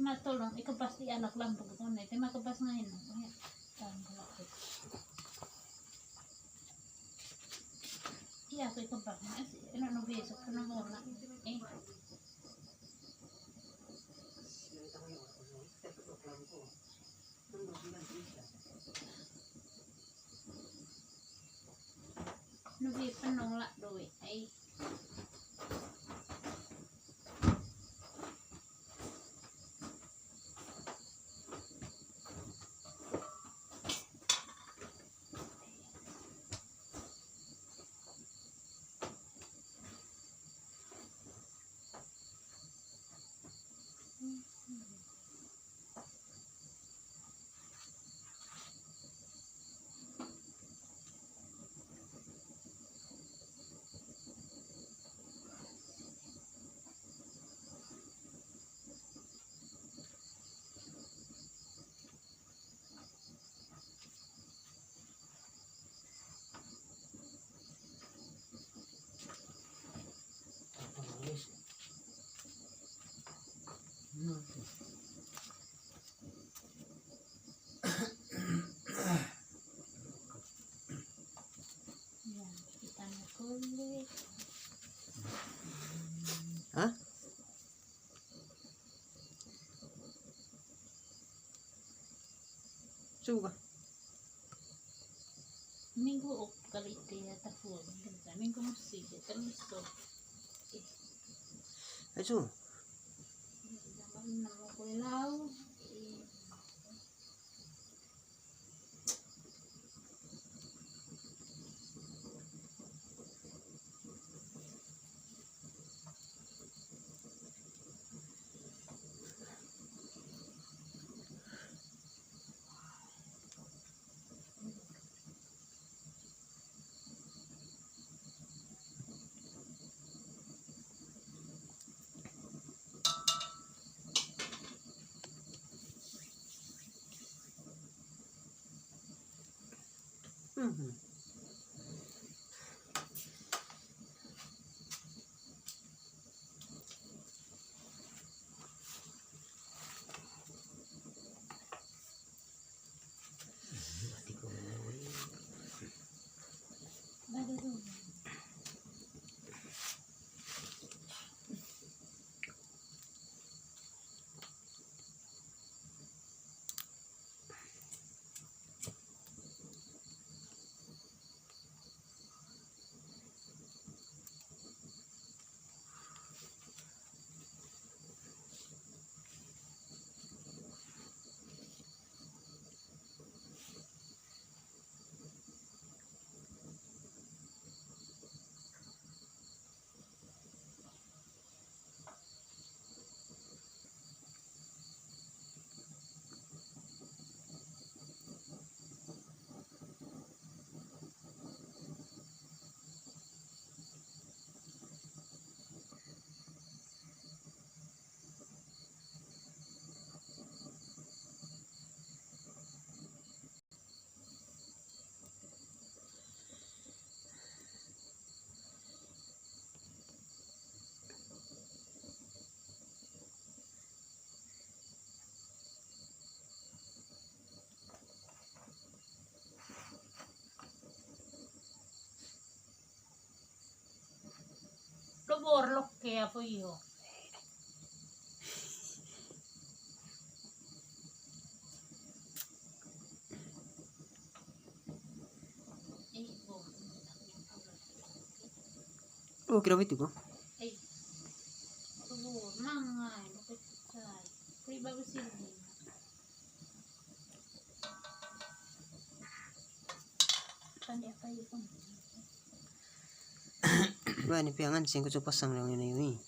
matulong ikapas di anak lang pag ko na ito makapas ngayon kaya iya ko ikapas na ano no beso ko na muna nubi penong lah doi ay kita nak kulit Hah? Suka. minggu kali dia tafur minggu mesti terus tu Ayo. nama kulau lo borlok kaya po iyo Oh, kira itu kok. ay bor mangai bakit say kuri bagus ini pandai apa yun Ba ni piangan sing ko pasang lang yun yun.